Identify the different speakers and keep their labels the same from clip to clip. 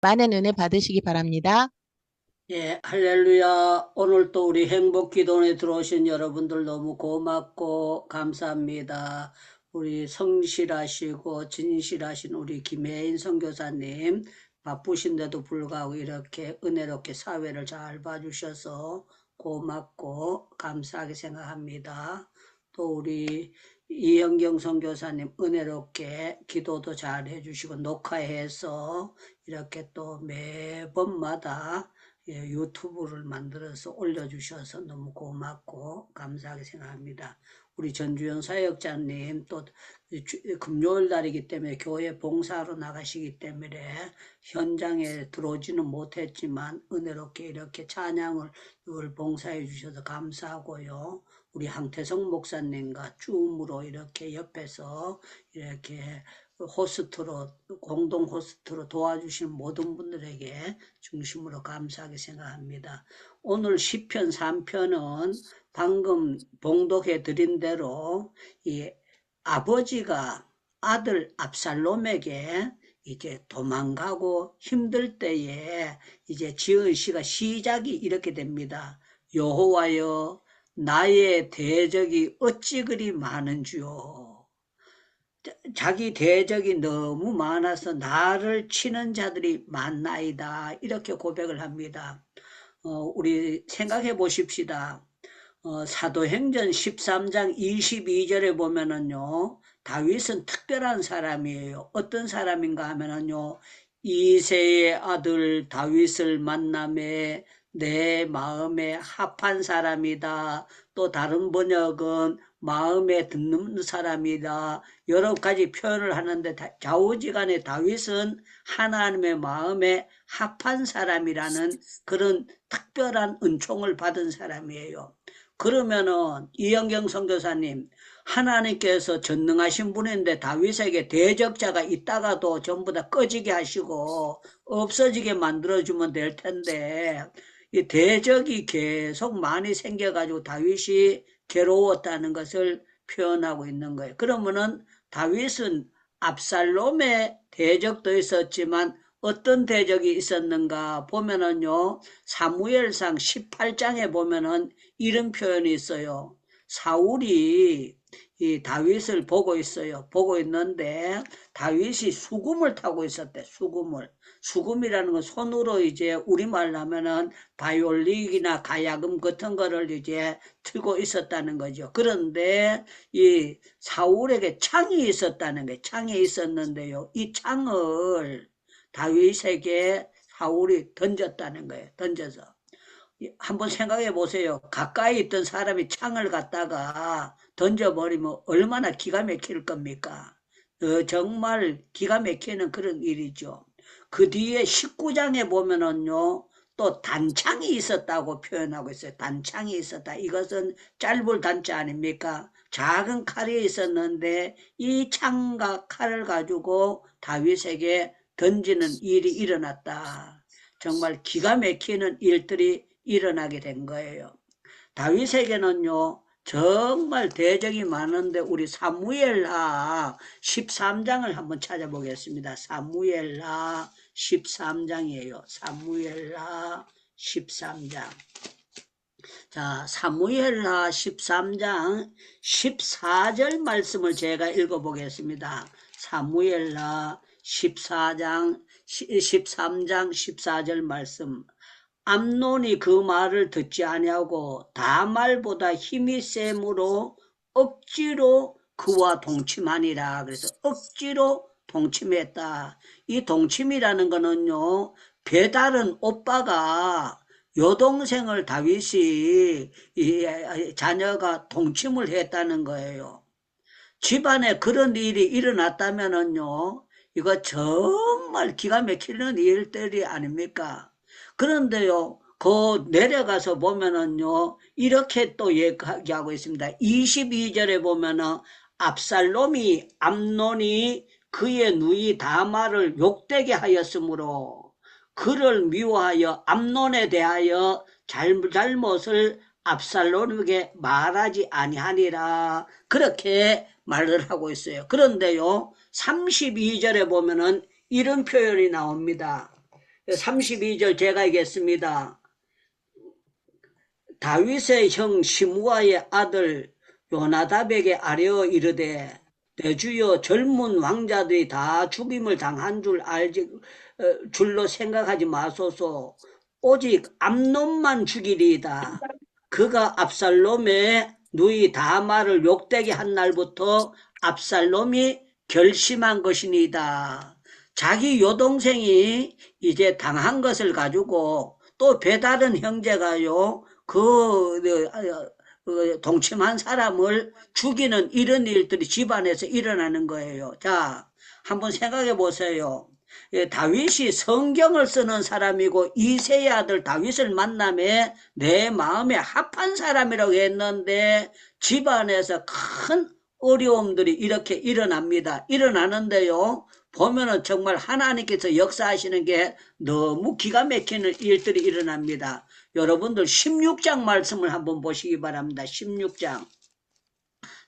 Speaker 1: 많은 은혜 받으시기 바랍니다.
Speaker 2: 예, 할렐루야. 오늘 또 우리 행복 기도원에 들어오신 여러분들 너무 고맙고 감사합니다. 우리 성실하시고 진실하신 우리 김혜인 선교사님, 바쁘신데도 불구하고 이렇게 은혜롭게 사회를 잘 봐주셔서 고맙고 감사하게 생각합니다. 또 우리 이현경 선교사님 은혜롭게 기도도 잘 해주시고 녹화해서 이렇게 또 매번마다 유튜브를 만들어서 올려주셔서 너무 고맙고 감사하게 생각합니다. 우리 전주현 사역자님 또 금요일 날이기 때문에 교회 봉사로 나가시기 때문에 현장에 들어오지는 못했지만 은혜롭게 이렇게 찬양을 늘 봉사해 주셔서 감사하고요. 우리 항태성 목사님과 줌으로 이렇게 옆에서 이렇게 호스트로 공동 호스트로 도와주신 모든 분들에게 중심으로 감사하게 생각합니다. 오늘 시편 3편은 방금 봉독해 드린 대로 이 아버지가 아들 압살롬에게 이제 도망가고 힘들 때에 이제 지은 시가 시작이 이렇게 됩니다. 여호와여 나의 대적이 어찌 그리 많은지요. 자기 대적이 너무 많아서 나를 치는 자들이 많나이다. 이렇게 고백을 합니다. 우리 생각해 보십시다. 사도행전 13장 22절에 보면은요, 다윗은 특별한 사람이에요. 어떤 사람인가 하면은요, 이새의 아들 다윗을 만남에 내 마음에 합한 사람이다. 또 다른 번역은 마음에 듣는 사람이다. 여러 가지 표현을 하는데 좌우지간에 다윗은 하나님의 마음에 합한 사람이라는 그런 특별한 은총을 받은 사람이에요. 그러면은 이영경 선교사님, 하나님께서 전능하신 분인데 다윗에게 대적자가 있다가도 전부 다 꺼지게 하시고 없어지게 만들어주면 될 텐데 이 대적이 계속 많이 생겨가지고 다윗이 괴로웠다는 것을 표현하고 있는 거예요. 그러면은 다윗은 압살롬의 대적도 있었지만 어떤 대적이 있었는가 보면은요, 사무엘상 18장에 보면은 이런 표현이 있어요. 사울이 이 다윗을 보고 있어요. 보고 있는데 다윗이 수금을 타고 있었대. 수금을. 수금이라는 건 손으로 이제 우리말로 하면은 바이올린이나 가야금 같은 거를 이제 틀고 있었다는 거죠. 그런데 이 사울에게 창이 있었다는 거예요. 창이 있었는데요. 이 창을 다윗에게 사울이 던졌다는 거예요. 던져서. 한번 생각해 보세요. 가까이 있던 사람이 창을 갖다가 던져버리면 얼마나 기가 막힐 겁니까? 정말 기가 막히는 그런 일이죠. 그 뒤에 19장에 보면은요, 또 단창이 있었다고 표현하고 있어요. 단창이 있었다. 이것은 짧을 단자 아닙니까? 작은 칼이 있었는데 이 창과 칼을 가지고 다윗에게 던지는 일이 일어났다. 정말 기가 막히는 일들이 일어나게 된 거예요. 다윗에게는요, 정말 대적이 많은데 우리 사무엘하 13장을 한번 찾아보겠습니다. 사무엘하 13장이에요. 사무엘하 13장. 자, 사무엘하 13장 14절 말씀을 제가 읽어보겠습니다. 사무엘하 14장 13장 14절 말씀. 암논이 그 말을 듣지 아니하고 다말보다 힘이 셈으로 억지로 그와 동침하니라. 그래서 억지로 동침했다. 이 동침이라는 거는요, 배다른 오빠가 여동생을 다윗이 이 자녀가 동침을 했다는 거예요. 집안에 그런 일이 일어났다면은요, 이거 정말 기가 막히는 일들이 아닙니까? 그런데요, 그 내려가서 보면은요, 이렇게 또 얘기하고 있습니다. 22절에 보면은 압살롬이 암논이 그의 누이 다말을 욕되게 하였으므로 그를 미워하여 암논에 대하여 잘못을 압살롬에게 말하지 아니하니라. 그렇게 말을 하고 있어요. 그런데요, 32절에 보면은 이런 표현이 나옵니다. 32절 제가 읽겠습니다. 다윗의 형 시므아의 아들 요나답에게 아뢰어 이르되 내 주여 젊은 왕자들이 다 죽임을 당한 줄로 생각하지 마소서. 오직 암논만 죽이리이다. 그가 압살롬의 누이 다말을 욕되게 한 날부터 압살롬이 결심한 것이니이다. 자기 여동생이 이제 당한 것을 가지고 또 배다른 형제가요 동침한 사람을 죽이는 이런 일들이 집안에서 일어나는 거예요. 자, 한번 생각해 보세요. 다윗이 성경을 쓰는 사람이고 이새의 아들 다윗을 만남에 내 마음에 합한 사람이라고 했는데 집안에서 큰 어려움들이 이렇게 일어납니다. 일어나는데요. 보면은 정말 하나님께서 역사하시는 게 너무 기가 막히는 일들이 일어납니다. 여러분들 16장 말씀을 한번 보시기 바랍니다. 16장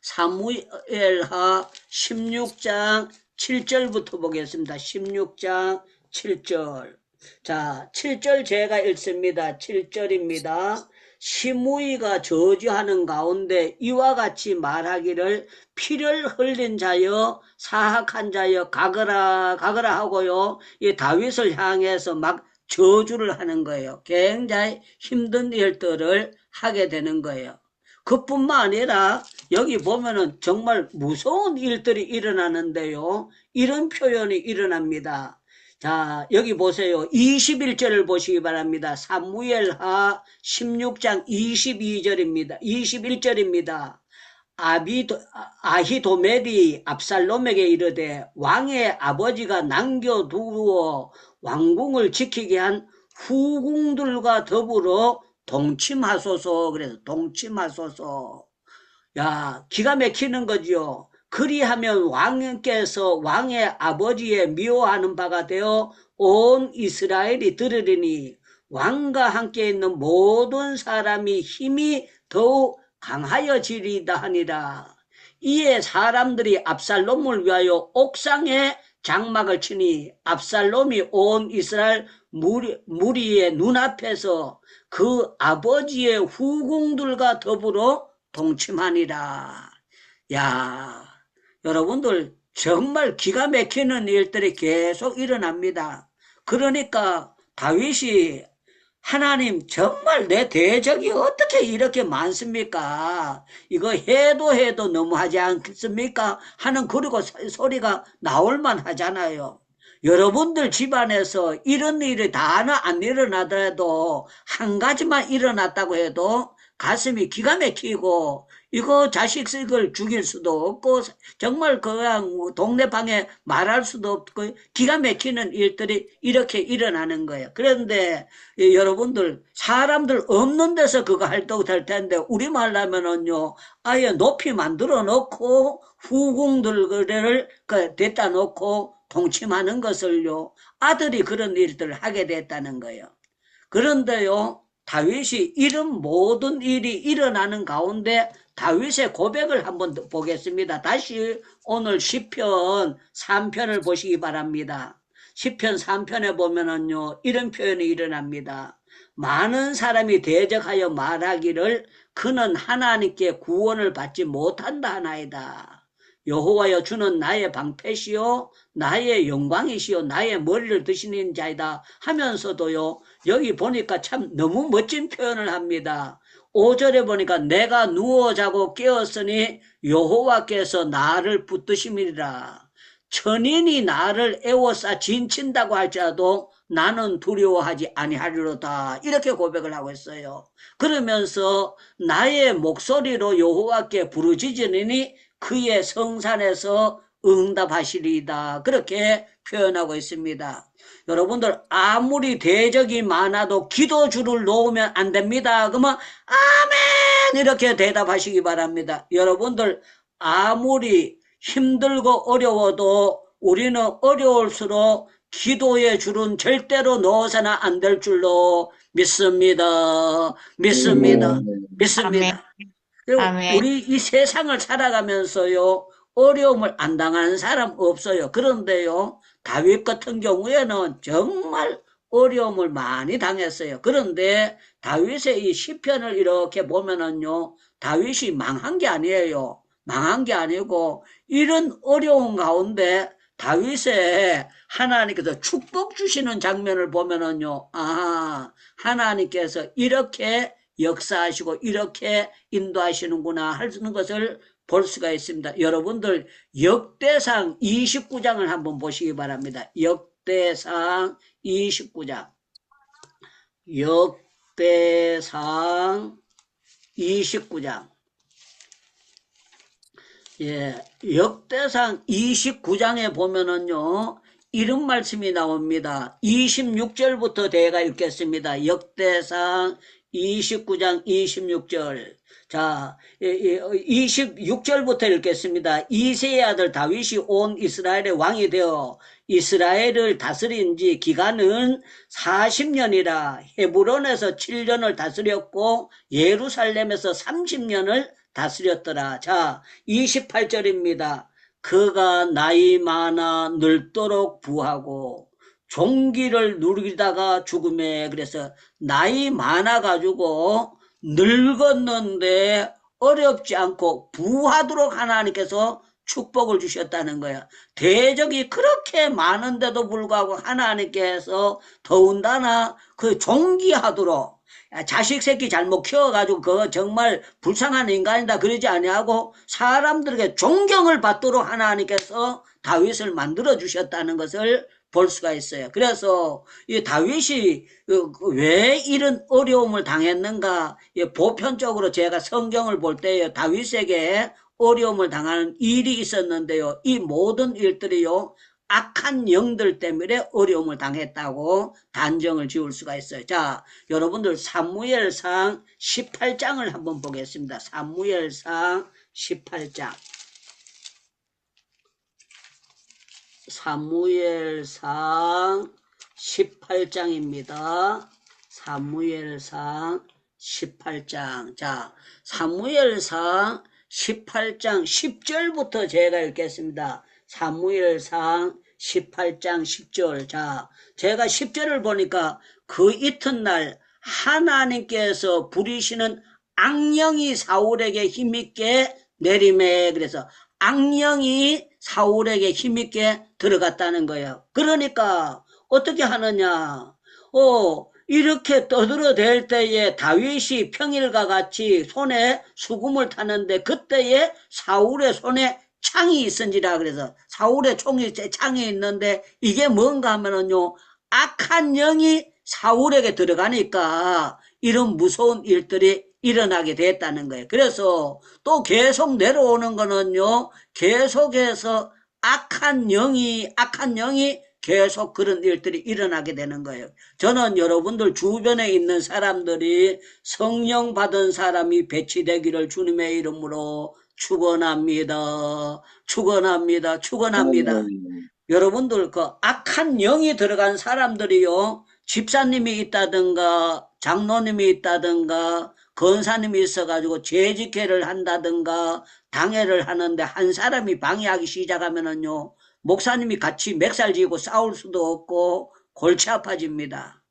Speaker 2: 사무엘하 16장 7절부터 보겠습니다. 16장 7절. 자, 7절 제가 읽습니다. 7절입니다. 시므이가 저주하는 가운데 이와 같이 말하기를 피를 흘린 자여 사악한 자여 가거라 가거라 하고요. 이 다윗을 향해서 막 저주를 하는 거예요. 굉장히 힘든 일들을 하게 되는 거예요. 그뿐만 아니라 여기 보면은 정말 무서운 일들이 일어나는데요. 이런 표현이 일어납니다. 자, 여기 보세요. 21절을 보시기 바랍니다. 사무엘하 16장 22절입니다. 21절입니다. 아히도멜이 압살롬에게 이르되 왕의 아버지가 남겨두어 왕궁을 지키게 한 후궁들과 더불어 동침하소서. 그래서 동침하소서. 야, 기가 막히는 거지요. 그리하면 왕께서 왕의 아버지의 미워하는 바가 되어 온 이스라엘이 들으리니 왕과 함께 있는 모든 사람이 힘이 더욱 강하여지리다 하니라. 이에 사람들이 압살롬을 위하여 옥상에 장막을 치니 압살롬이 온 이스라엘 무리의 눈앞에서 그 아버지의 후궁들과 더불어 동침하니라. 야, 여러분들 정말 기가 막히는 일들이 계속 일어납니다. 그러니까 다윗이 하나님 정말 내 대적이 어떻게 이렇게 많습니까? 이거 해도 너무하지 않습니까? 하는 그리고 소리가 나올만 하잖아요. 여러분들 집안에서 이런 일이 다 안 일어나더라도 한 가지만 일어났다고 해도 가슴이 기가 막히고 이거 자식을 죽일 수도 없고 정말 그냥 동네방에 말할 수도 없고 기가 막히는 일들이 이렇게 일어나는 거예요. 그런데 여러분들 사람들 없는 데서 그거 할도 될 텐데 우리말로 하면은요 아예 높이 만들어 놓고 후궁들을 데다 놓고 동침하는 것을요 아들이 그런 일들을 하게 됐다는 거예요. 그런데요 다윗이 이런 모든 일이 일어나는 가운데 다윗의 고백을 한번 보겠습니다. 다시 오늘 시편 3편을 보시기 바랍니다. 시편 3편에 보면은요 이런 표현이 일어납니다. 많은 사람이 대적하여 말하기를 그는 하나님께 구원을 받지 못한다 하나이다. 여호와여 주는 나의 방패시요 나의 영광이시요 나의 머리를 드시는 자이다 하면서도요 여기 보니까 참 너무 멋진 표현을 합니다. 5절에 보니까 내가 누워 자고 깨었으니 여호와께서 나를 붙드심이라. 천인이 나를 애워싸 진친다고 할지라도 나는 두려워하지 아니하리로다. 이렇게 고백을 하고 있어요. 그러면서 나의 목소리로 여호와께 부르짖으니 그의 성산에서 응답하시리이다. 그렇게 표현하고 있습니다. 여러분들 아무리 대적이 많아도 기도줄을 놓으면 안 됩니다. 그러면 아멘 이렇게 대답하시기 바랍니다. 여러분들 아무리 힘들고 어려워도 우리는 어려울수록 기도의 줄은 절대로 놓아서는 안 될 줄로 믿습니다. 믿습니다. 믿습니다. 그리고
Speaker 1: 아멘.
Speaker 2: 우리 이 세상을 살아가면서요 어려움을 안 당하는 사람 없어요. 그런데요 다윗 같은 경우에는 정말 어려움을 많이 당했어요. 그런데 다윗의 이 시편을 이렇게 보면은요, 다윗이 망한 게 아니에요. 망한 게 아니고 이런 어려운 가운데 다윗의 하나님께서 축복 주시는 장면을 보면은요, 아, 하나님께서 이렇게 역사하시고 이렇게 인도하시는구나 하는 것을 볼 수가 있습니다. 여러분들 역대상 29장을 한번 보시기 바랍니다. 역대상 29장. 역대상 29장. 예, 역대상 29장에 보면은요, 이런 말씀이 나옵니다. 26절부터 제가 읽겠습니다. 역대상 29장 26절. 자, 26절부터 읽겠습니다. 이새의 아들 다윗이 온 이스라엘의 왕이 되어 이스라엘을 다스린 지 기간은 40년이라 헤브론에서 7년을 다스렸고 예루살렘에서 30년을 다스렸더라. 자, 28절입니다. 그가 나이 많아 늙도록 부하고 종기를 누리다가 죽음에, 그래서 나이 많아가지고 늙었는데 어렵지 않고 부하도록 하나님께서 축복을 주셨다는 거야. 대적이 그렇게 많은데도 불구하고 하나님께서 더군다나 그 종기하도록, 자식 새끼 잘못 키워가지고 그거 정말 불쌍한 인간이다 그러지 아니하고 사람들에게 존경을 받도록 하나님께서 다윗을 만들어 주셨다는 것을 볼 수가 있어요. 그래서 이 다윗이 왜 이런 어려움을 당했는가, 보편적으로 제가 성경을 볼 때요, 다윗에게 어려움을 당하는 일이 있었는데요, 이 모든 일들이요, 악한 영들 때문에 어려움을 당했다고 단정을 지을 수가 있어요. 자, 여러분들 사무엘상 18장을 한번 보겠습니다. 사무엘상 18장. 사무엘상 18장입니다. 사무엘상 18장. 자, 사무엘상 18장 10절부터 제가 읽겠습니다. 사무엘상 18장 10절. 자, 제가 10절을 보니까 그 이튿날 하나님께서 부리시는 악령이 사울에게 힘있게 내림에, 그래서 악령이 사울에게 힘있게 들어갔다는 거예요. 그러니까 어떻게 하느냐, 이렇게 떠들어댈 때에 다윗이 평일과 같이 손에 수금을 타는데 그때에 사울의 손에 창이 있은지라, 그래서 사울의 창이 있는데 이게 뭔가 하면은요, 악한 영이 사울에게 들어가니까 이런 무서운 일들이 일어나게 됐다는 거예요. 그래서 또 계속 내려오는 거는요, 계속해서 악한 영이 계속 그런 일들이 일어나게 되는 거예요. 저는 여러분들 주변에 있는 사람들이 성령 받은 사람이 배치되기를 주님의 이름으로 축원합니다. 축원합니다. 축원합니다. 여러분들 그 악한 영이 들어간 사람들이요, 집사님이 있다든가 장로님이 있다든가 권사님이 있어가지고 재직회를 한다든가 당회를 하는데 한 사람이 방해하기 시작하면은요, 목사님이 같이 멱살 쥐고 싸울 수도 없고 골치 아파집니다.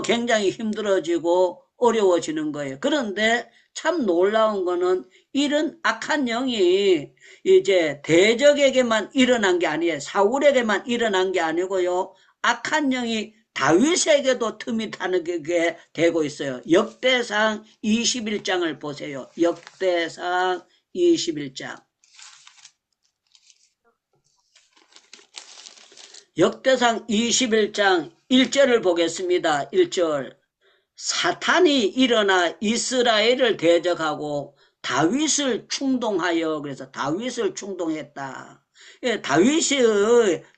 Speaker 2: 굉장히 힘들어지고 어려워지는 거예요. 그런데 참 놀라운 거는 이런 악한 영이 이제 대적에게만 일어난 게 아니에요. 사울에게만 일어난 게 아니고요, 악한 영이 다윗에게도 틈이 타는 게 되고 있어요. 역대상 21장을 보세요. 역대상 21장. 역대상 21장 1절을 보겠습니다. 1절. 사탄이 일어나 이스라엘을 대적하고 다윗을 충동하여, 그래서 다윗을 충동했다. 예,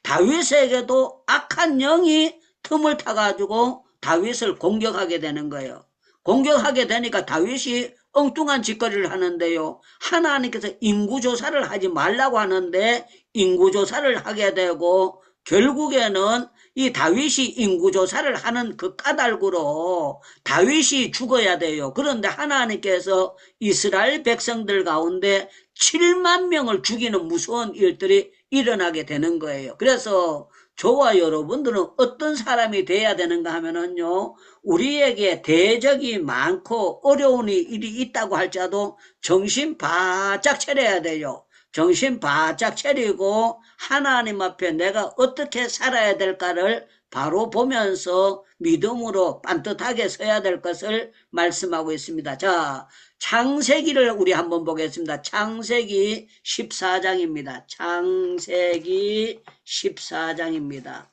Speaker 2: 다윗에게도 악한 영이 틈을 타가지고 다윗을 공격하게 되는 거예요. 공격하게 되니까 다윗이 엉뚱한 짓거리를 하는데요, 하나님께서 인구조사를 하지 말라고 하는데 인구조사를 하게 되고 결국에는 이 다윗이 인구조사를 하는 그 까닭으로 다윗이 죽어야 돼요. 그런데 하나님께서 이스라엘 백성들 가운데 7만 명을 죽이는 무서운 일들이 일어나게 되는 거예요. 그래서 저와 여러분들은 어떤 사람이 돼야 되는가 하면은요, 우리에게 대적이 많고 어려운 일이 있다고 할지라도 정신 바짝 차려야 돼요. 정신 바짝 차리고 하나님 앞에 내가 어떻게 살아야 될까를 바로 보면서 믿음으로 반듯하게 서야 될 것을 말씀하고 있습니다. 자, 창세기를 우리 한번 보겠습니다. 창세기 14장입니다. 창세기 14장입니다.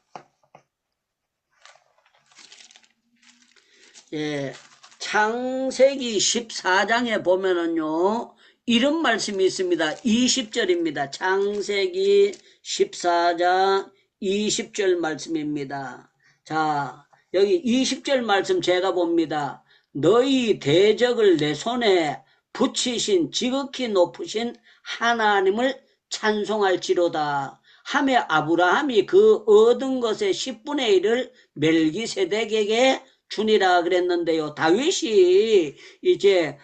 Speaker 2: 예, 창세기 14장에 보면은요, 이런 말씀이 있습니다. 20절입니다. 창세기 14장 20절 말씀입니다. 자, 여기 20절 말씀 제가 봅니다. 너희 대적을 내 손에 붙이신 지극히 높으신 하나님을 찬송할지로다. 하며 아브라함이 그 얻은 것의 10분의 1을 멜기세덱에게 주니라 그랬는데요. 다윗이 이제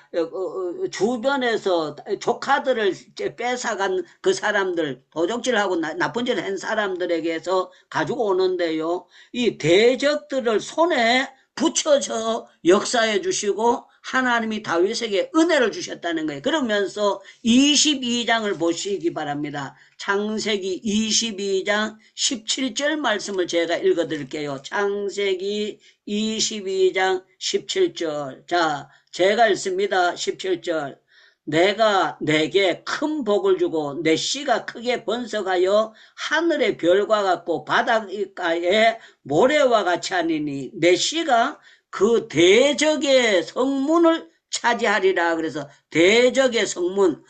Speaker 2: 주변에서 조카들을 뺏어간 그 사람들, 도적질하고 나쁜 짓을 한 사람들에게서 가지고 오는데요. 이 대적들을 손에 붙여서 역사해 주시고 하나님이 다윗에게 은혜를 주셨다는 거예요. 그러면서 22장을 보시기 바랍니다. 창세기 22장 17절 말씀을 제가 읽어 드릴게요. 창세기 22장 17절. 자, 제가 읽습니다. 17절. 내가 내게 큰 복을 주고 내 씨가 크게 번성하여 하늘의 별과 같고 바닷가의 모래와 같이 하니니 내 씨가 그 대적의 성문을 차지하리라. 그래서 대적의 성문,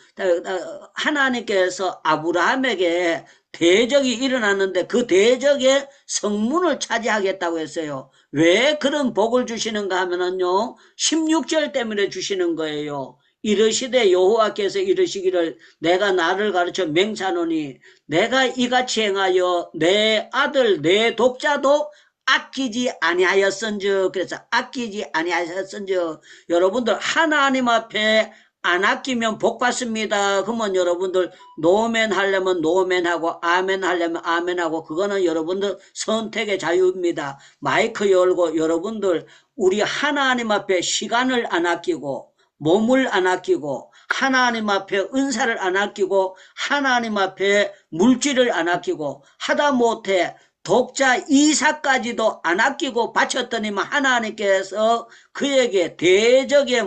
Speaker 2: 하나님께서 아브라함에게 대적이 일어났는데 그 대적의 성문을 차지하겠다고 했어요. 왜 그런 복을 주시는가 하면은요, 16절 때문에 주시는 거예요. 이르시되 여호와께서 이르시기를 내가 나를 가르쳐 맹사노니 내가 이같이 행하여 내 아들 내 독자도 아끼지 아니하였은즉. 그래서 아끼지 아니하였은즉 여러분들 하나님 앞에 안 아끼면 복 받습니다. 그러면 여러분들 노멘 하려면 노멘하고 아멘 하려면 아멘하고 그거는 여러분들 선택의 자유입니다. 마이크 열고 여러분들 우리 하나님 앞에 시간을 안 아끼고 몸을 안 아끼고 하나님 앞에 은사를 안 아끼고 하나님 앞에 물질을 안 아끼고 하다못해 독자 이삭까지도 안 아끼고 바쳤더니만 하나님께서 그에게 대적의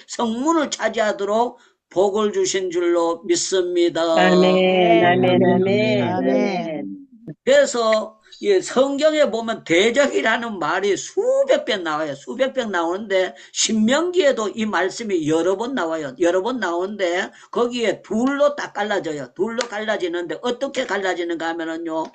Speaker 2: 성문을 차지하도록 복을 주신 줄로 믿습니다.
Speaker 3: 아멘, 아멘, 아멘.
Speaker 1: 아멘.
Speaker 2: 그래서 성경에 보면 대적이라는 말이 수백 번 나와요. 수백 번 나오는데 신명기에도 이 말씀이 여러 번 나와요. 여러 번 나오는데 거기에 둘로 딱 갈라져요. 둘로 갈라지는데 어떻게 갈라지는가 하면은요.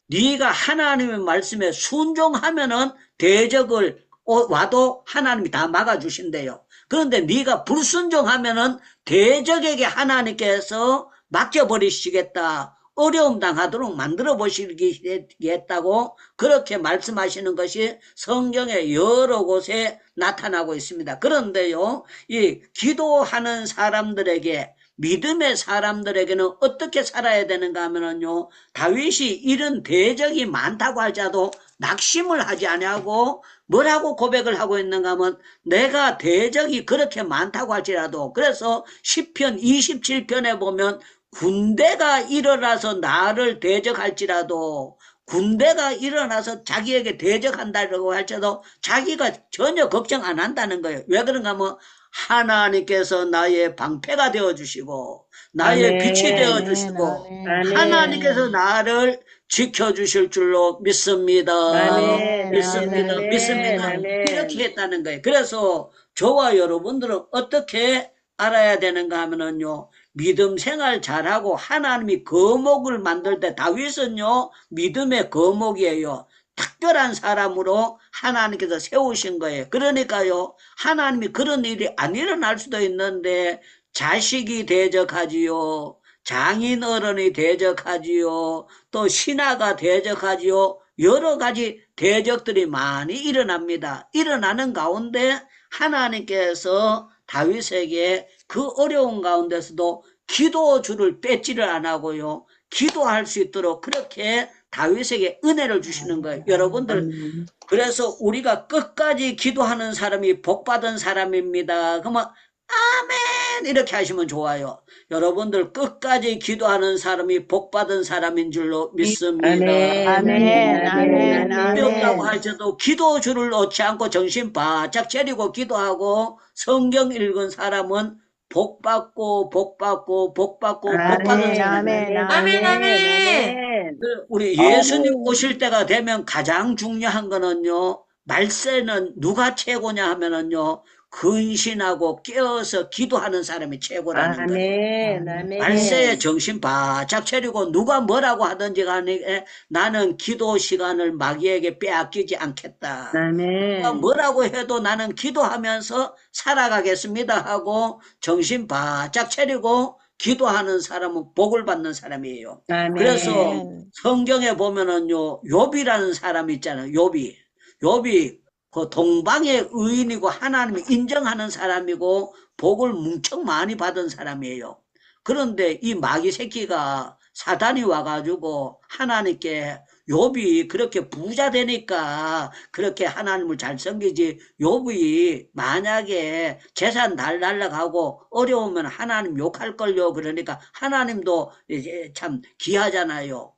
Speaker 2: 네가 하나님의 말씀에 순종하면은 대적을 와도 하나님이 다 막아주신대요. 그런데 네가 불순종하면은 대적에게 하나님께서 맡겨버리시겠다. 어려움 당하도록 만들어 보시겠다고 그렇게 말씀하시는 것이 성경의 여러 곳에 나타나고 있습니다. 그런데요, 이 기도하는 사람들에게 믿음의 사람들에게는 어떻게 살아야 되는가 하면은요, 다윗이 이런 대적이 많다고 할지라도 낙심을 하지 아니하고 뭐라고 고백을 하고 있는가 하면 내가 대적이 그렇게 많다고 할지라도 그래서 시편 27편에 보면 군대가 일어나서 나를 대적할지라도 군대가 일어나서 자기에게 대적한다고 할지라도 자기가 전혀 걱정 안 한다는 거예요. 왜 그런가 하면 하나님께서 나의 방패가 되어주시고 나의
Speaker 3: 아멘.
Speaker 2: 빛이 되어주시고
Speaker 3: 아멘.
Speaker 2: 하나님께서 나를 지켜주실 줄로 믿습니다.
Speaker 3: 아멘.
Speaker 2: 믿습니다.
Speaker 3: 아멘.
Speaker 2: 믿습니다.
Speaker 3: 아멘.
Speaker 2: 이렇게 했다는 거예요. 그래서 저와 여러분들은 어떻게 알아야 되는가 하면은요, 믿음 생활 잘하고 하나님이 거목을 만들 때 다윗은요, 믿음의 거목이에요. 특별한 사람으로 하나님께서 세우신 거예요. 그러니까요, 하나님이 그런 일이 안 일어날 수도 있는데 자식이 대적하지요. 장인 어른이 대적하지요. 또 신하가 대적하지요. 여러 가지 대적들이 많이 일어납니다. 일어나는 가운데 하나님께서 다윗에게 그 어려운 가운데서도 기도줄을 뺏지를 안 하고요. 기도할 수 있도록 그렇게 다윗에게 은혜를 주시는 거예요. 여러분들, 그래서 우리가 끝까지 기도하는 사람이 복받은 사람입니다. 그러면 아멘 이렇게 하시면 좋아요. 여러분들 끝까지 기도하는 사람이 복받은 사람인 줄로 믿습니다.
Speaker 3: 아멘.
Speaker 1: 아멘, 아멘,
Speaker 2: 어렵다고
Speaker 1: 아멘.
Speaker 2: 할지도 기도줄을 놓지 않고 정신 바짝 차리고 기도하고 성경 읽은 사람은 복받고 복받고 복받고 복받은 사람.
Speaker 1: 아멘,
Speaker 4: 아멘, 아멘.
Speaker 2: 우리 예수님 오실 때가 되면 가장 중요한 거는요, 말세는 누가 최고냐 하면은요, 근신하고 깨어서 기도하는 사람이 최고라는 거예요.
Speaker 3: 아멘. 아멘.
Speaker 2: 말세에 정신 바짝 차리고 누가 뭐라고 하든지 간에 나는 기도 시간을 마귀에게 빼앗기지 않겠다.
Speaker 3: 아멘.
Speaker 2: 누가 뭐라고 해도 나는 기도하면서 살아가겠습니다 하고 정신 바짝 차리고 기도하는 사람은 복을 받는 사람이에요.
Speaker 3: 아멘.
Speaker 2: 그래서
Speaker 1: 아멘.
Speaker 2: 성경에 보면은요, 욥이라는 사람이 있잖아요. 욥이 그 동방의 의인이고 하나님이 인정하는 사람이고 복을 무척 많이 받은 사람이에요. 그런데 이 마귀 새끼가 사단이 와가지고 하나님께 욥이 그렇게 부자 되니까 그렇게 하나님을 잘 섬기지, 욥이 만약에 재산 날라가고 어려우면 하나님 욕할걸요. 그러니까 하나님도 이제 참 귀하잖아요.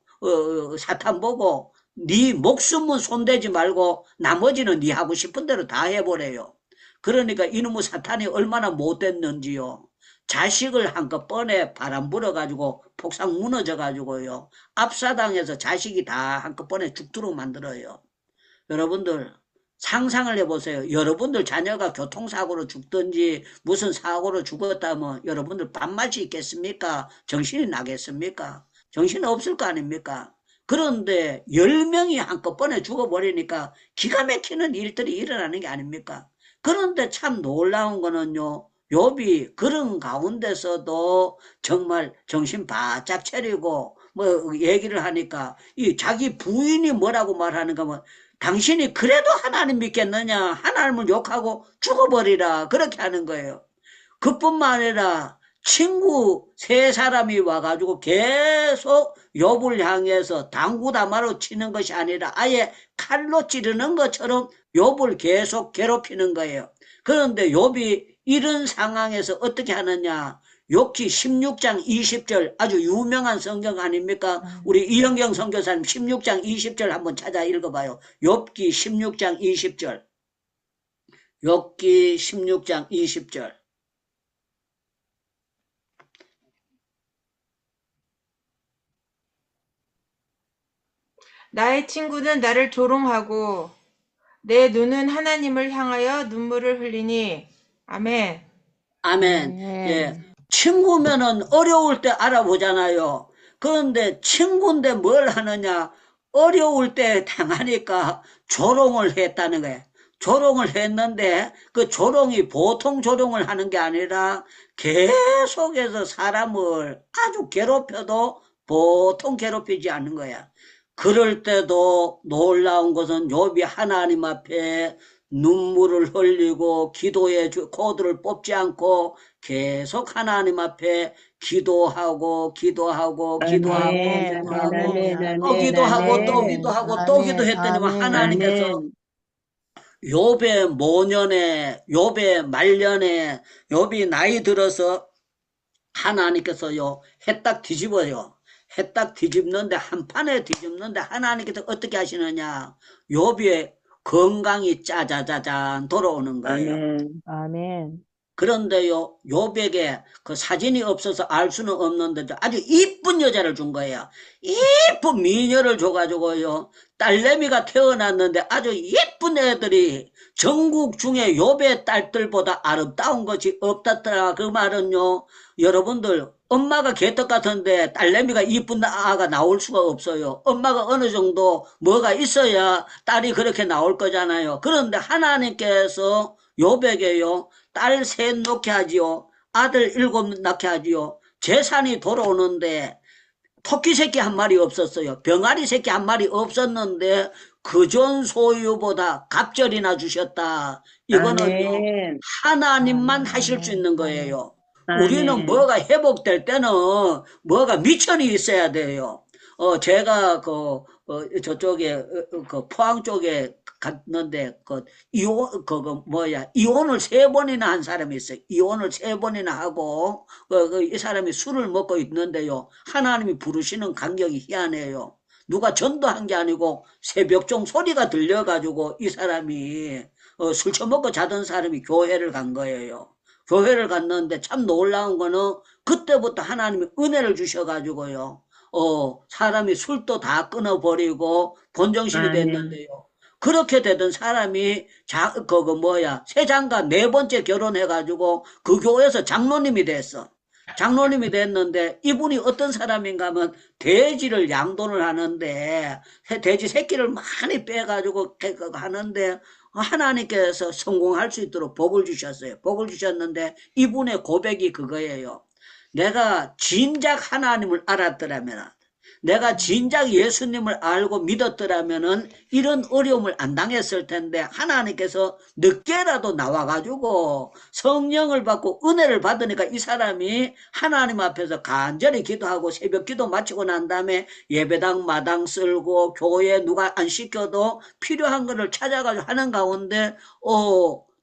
Speaker 2: 사탄 보고 네 목숨은 손대지 말고 나머지는 네 하고 싶은 대로 다 해보래요. 그러니까 이놈의 사탄이 얼마나 못됐는지요. 자식을 한꺼번에 바람 불어가지고 폭삭 무너져가지고요. 압사당해서 자식이 다 한꺼번에 죽도록 만들어요. 여러분들 상상을 해보세요. 여러분들 자녀가 교통사고로 죽든지 무슨 사고로 죽었다면 여러분들 밥맛이 있겠습니까? 정신이 나겠습니까? 정신 없을 거 아닙니까? 그런데 10명이 한꺼번에 죽어버리니까 기가 막히는 일들이 일어나는 게 아닙니까? 그런데 참 놀라운 거는요, 욥이 그런 가운데서도 정말 정신 바짝 차리고 뭐 얘기를 하니까 이 자기 부인이 뭐라고 말하는가 뭐, 당신이 그래도 하나님 믿겠느냐, 하나님을 욕하고 죽어버리라, 그렇게 하는 거예요. 그뿐만 아니라 친구 세 사람이 와가지고 계속 욥을 향해서 당구다마로 치는 것이 아니라 아예 칼로 찌르는 것처럼 욥을 계속 괴롭히는 거예요. 그런데 욥이 이런 상황에서 어떻게 하느냐, 욥기 16장 20절 아주 유명한 성경 아닙니까? 우리 이영경 선교사님 16장 20절 한번 찾아 읽어봐요. 욥기 16장 20절. 욥기 16장 20절.
Speaker 4: 나의 친구는 나를 조롱하고 내 눈은 하나님을 향하여 눈물을 흘리니. 아멘.
Speaker 2: 아멘. 예. 친구면은 어려울 때 알아보잖아요. 그런데 친구인데 뭘 하느냐? 어려울 때 당하니까 조롱을 했다는 거예요. 조롱을 했는데 그 조롱이 보통 조롱을 하는 게 아니라 계속해서 사람을 아주 괴롭혀도 보통 괴롭히지 않는 거야. 그럴 때도 놀라운 것은 욥이 하나님 앞에 눈물을 흘리고 기도의 코드를 뽑지 않고 계속 하나님 앞에 기도하고 기도하고 기도하고
Speaker 3: 아멘.
Speaker 2: 기도하고
Speaker 3: 아멘.
Speaker 2: 또 기도하고 또
Speaker 3: 아멘.
Speaker 2: 기도하고 또 기도했더니만 하나님께서 욥의 모년에, 욥의 말년에, 욥이 나이 들어서 하나님께서요, 해 딱 뒤집어요. 해 딱 뒤집는데, 한 판에 뒤집는데 하나님께서 어떻게 하시느냐? 욥의 건강이 짜자자잔 돌아오는 거예요.
Speaker 3: 아멘.
Speaker 1: 아멘.
Speaker 2: 그런데요, 욥에게 그 사진이 없어서 알 수는 없는데 아주 이쁜 여자를 준 거예요. 이쁜 미녀를 줘가지고요, 딸내미가 태어났는데 아주 예쁜 애들이 전국 중에 욥의 딸들보다 아름다운 것이 없다더라. 그 말은요, 여러분들 엄마가 개떡 같은데 딸내미가 이쁜 아가 나올 수가 없어요. 엄마가 어느 정도 뭐가 있어야 딸이 그렇게 나올 거잖아요. 그런데 하나님께서 욥에게요, 딸 셋 놓게 하지요, 아들 7 낳게 하지요, 재산이 돌아오는데 토끼 새끼 한 마리 없었어요. 병아리 새끼 한 마리 없었는데 그전 소유보다 갑절이나 주셨다. 이거는요,
Speaker 3: 아멘.
Speaker 2: 하나님만 하실 수 있는 거예요.
Speaker 3: 아멘.
Speaker 2: 우리는 뭐가 회복될 때는 뭐가 미천이 있어야 돼요. 제가 저쪽에 그 포항 쪽에 갔는데 이혼을 3번이나 한 사람이 있어요. 이혼을 3번이나 하고 이 사람이 술을 먹고 있는데요. 하나님이 부르시는 간격이 희한해요. 누가 전도한 게 아니고 새벽종 소리가 들려가지고 이 사람이 술 처먹고 자던 사람이 교회를 간 거예요. 교회를 갔는데 참 놀라운 거는 그때부터 하나님이 은혜를 주셔가지고요. 사람이 술도 다 끊어버리고 본정신이
Speaker 3: 아멘.
Speaker 2: 됐는데요. 그렇게 되던 사람이 세장가 4번째 결혼해가지고 그 교회에서 장로님이 됐어. 장로님이 됐는데 이분이 어떤 사람인가 하면 돼지를 양돈을 하는데 돼지 새끼를 많이 빼가지고 하는데 하나님께서 성공할 수 있도록 복을 주셨어요. 복을 주셨는데 이분의 고백이 그거예요. 내가 진작 하나님을 알았더라면, 내가 진작 예수님을 알고 믿었더라면은 이런 어려움을 안 당했을 텐데 하나님께서 늦게라도 나와가지고 성령을 받고 은혜를 받으니까 이 사람이 하나님 앞에서 간절히 기도하고 새벽 기도 마치고 난 다음에 예배당 마당 쓸고 교회 누가 안 시켜도 필요한 거를 찾아가지고 하는 가운데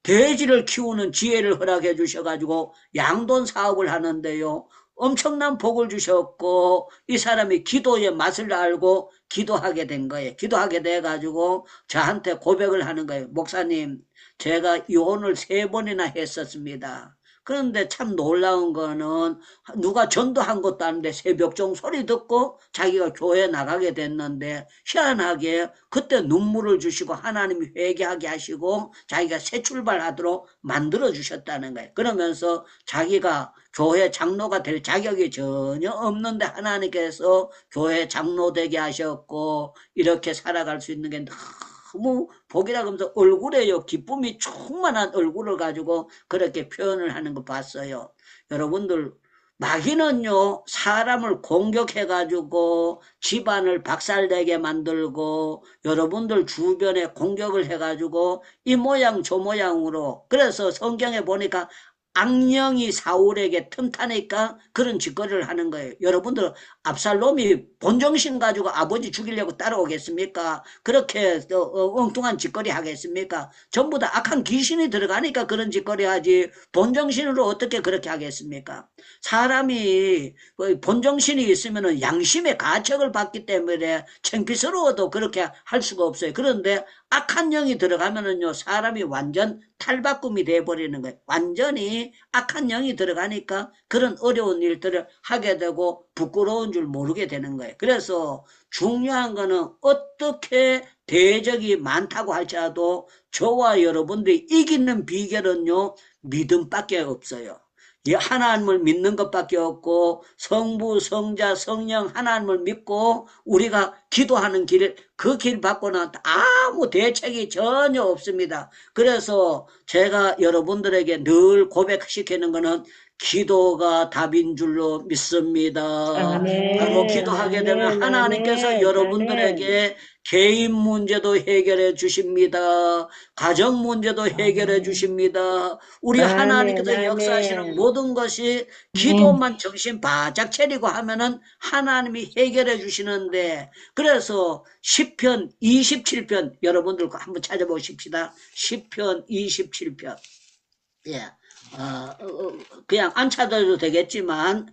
Speaker 2: 돼지를 키우는 지혜를 허락해 주셔가지고 양돈 사업을 하는데요. 엄청난 복을 주셨고 이 사람이 기도의 맛을 알고 기도하게 된 거예요. 기도하게 돼가지고 저한테 고백을 하는 거예요. 목사님, 제가 이혼을 3번이나 했었습니다. 그런데 참 놀라운 거는 누가 전도한 것도 아닌데 새벽종 소리 듣고 자기가 교회에 나가게 됐는데 희한하게 그때 눈물을 주시고 하나님이 회개하게 하시고 자기가 새 출발하도록 만들어 주셨다는 거예요. 그러면서 자기가 교회 장로가 될 자격이 전혀 없는데 하나님께서 교회 장로 되게 하셨고 이렇게 살아갈 수 있는 게 너무 복이라 그러면서 얼굴에요 기쁨이 충만한 얼굴을 가지고 그렇게 표현을 하는 거 봤어요. 여러분들 마귀는요 사람을 공격해가지고 집안을 박살내게 만들고 여러분들 주변에 공격을 해가지고 이 모양 저 모양으로 그래서 성경에 보니까 악령이 사울에게 틈타니까 그런 짓거리를 하는 거예요. 여러분들 압살롬이 본정신 가지고 아버지 죽이려고 따라오겠습니까? 그렇게 엉뚱한 짓거리 하겠습니까? 전부 다 악한 귀신이 들어가니까 그런 짓거리 하지 본정신으로 어떻게 그렇게 하겠습니까? 사람이 본정신이 있으면 양심의 가책을 받기 때문에 창피스러워도 그렇게 할 수가 없어요. 그런데 악한 영이 들어가면은요 사람이 완전 탈바꿈이 돼버리는 거예요. 완전히 악한 영이 들어가니까 그런 어려운 일들을 하게 되고 부끄러운 줄 모르게 되는 거예요. 그래서 중요한 거는 어떻게 대적이 많다고 할지라도 저와 여러분들이 이기는 비결은요 믿음밖에 없어요. 하나님을 믿는 것밖에 없고 성부, 성자, 성령 하나님을 믿고 우리가 기도하는 길, 그 길 밖에는 아무 대책이 전혀 없습니다. 그래서 제가 여러분들에게 늘 고백시키는 거는 기도가 답인 줄로 믿습니다.
Speaker 3: 아멘.
Speaker 2: 바로 기도하게 되면
Speaker 3: 아멘.
Speaker 2: 하나님께서
Speaker 3: 아멘.
Speaker 2: 여러분들에게 개인 문제도 해결해 주십니다. 가정 문제도 해결해 주십니다. 우리
Speaker 3: 아멘.
Speaker 2: 하나님께서
Speaker 3: 아멘.
Speaker 2: 역사하시는 모든 것이 기도만 정신 바짝 차리고 하면은 하나님이 해결해 주시는데 그래서 시편 27편 여러분들과 한번 찾아보십시다. 시편 27편. 예. 그냥 안 찾아도 되겠지만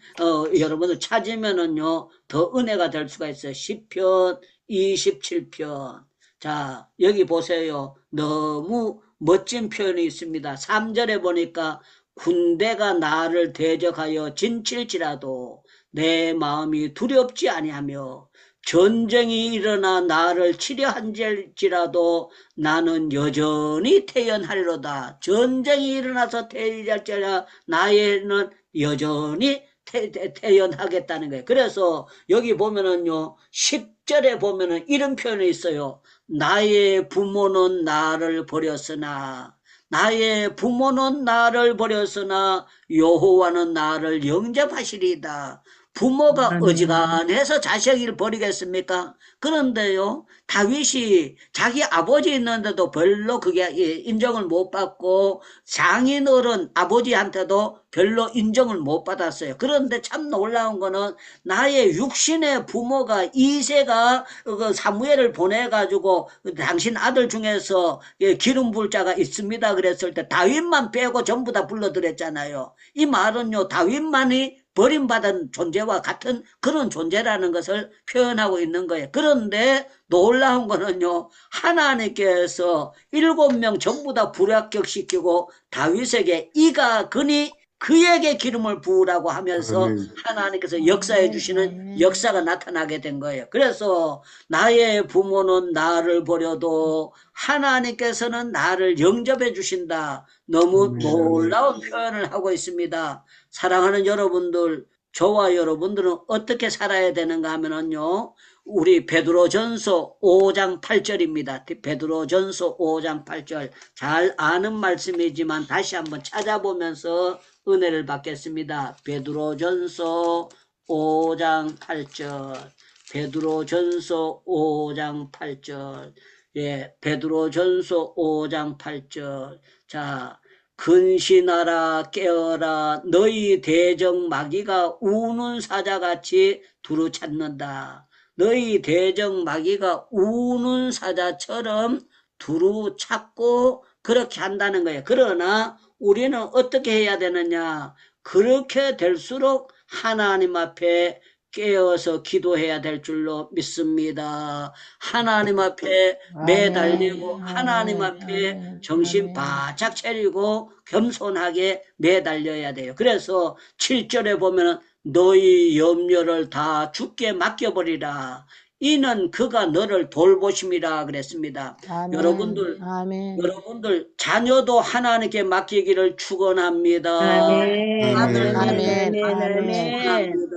Speaker 2: 여러분들 찾으면은요 더 은혜가 될 수가 있어요. 시편 27편. 자 여기 보세요. 너무 멋진 표현이 있습니다. 3절에 보니까 군대가 나를 대적하여 진칠지라도 내 마음이 두렵지 아니하며 전쟁이 일어나 나를 치려한지라도 나는 여전히 태연하리로다. 전쟁이 일어나서 태연할지라 나에는 여전히 태연하겠다는 거예요. 그래서 여기 보면은요 10절에 보면은 이런 표현이 있어요. 나의 부모는 나를 버렸으나 나의 부모는 나를 버렸으나 여호와는 나를 영접하시리이다. 부모가 어지간해서 자식을 버리겠습니까? 그런데요, 다윗이 자기 아버지 있는데도 별로 그게 인정을 못 받고 장인 어른 아버지한테도 별로 인정을 못 받았어요. 그런데 참 놀라운 거는 나의 육신의 부모가 이새가 그 사무엘을 보내가지고 당신 아들 중에서 기름 부을 자가 있습니다 그랬을 때 다윗만 빼고 전부 다 불러들였잖아요. 이 말은요, 다윗만이 버림받은 존재와 같은 그런 존재라는 것을 표현하고 있는 거예요. 그런데 놀라운 거는요, 하나님께서 7명 전부 다 불합격시키고 다윗에게 이가 그니 그에게 기름을 부으라고 하면서 하나님께서 역사해 주시는 역사가 나타나게 된 거예요. 그래서 나의 부모는 나를 버려도 하나님께서는 나를 영접해 주신다. 너무 놀라운 표현을 하고 있습니다. 사랑하는 여러분들, 저와 여러분들은 어떻게 살아야 되는가 하면은요, 우리 베드로전서 5장 8절입니다. 베드로전서 5장 8절. 잘 아는 말씀이지만 다시 한번 찾아보면서 은혜를 받겠습니다. 베드로전서 5장 8절. 베드로전서 5장 8절. 예, 베드로전서 5장 8절. 자, 근신하라 깨어라 너희 대적 마귀가 우는 사자같이 두루 찾는다. 너희 대적 마귀가 우는 사자처럼 두루 찾고 그렇게 한다는 거예요. 그러나 우리는 어떻게 해야 되느냐? 그렇게 될수록 하나님 앞에 깨어서 기도해야 될 줄로 믿습니다. 하나님 앞에 매달리고 하나님 앞에 정신 바짝 차리고 겸손하게 매달려야 돼요. 그래서 7절에 보면 너희 염려를 다 주께 맡겨버리라. 이는 그가 너를 돌보심이라 그랬습니다. 여러분들 자녀도 하나님께 맡기기를 축원합니다.
Speaker 3: 아멘.
Speaker 2: 아들도
Speaker 1: 아멘.
Speaker 3: 아멘.
Speaker 2: 축원합니다.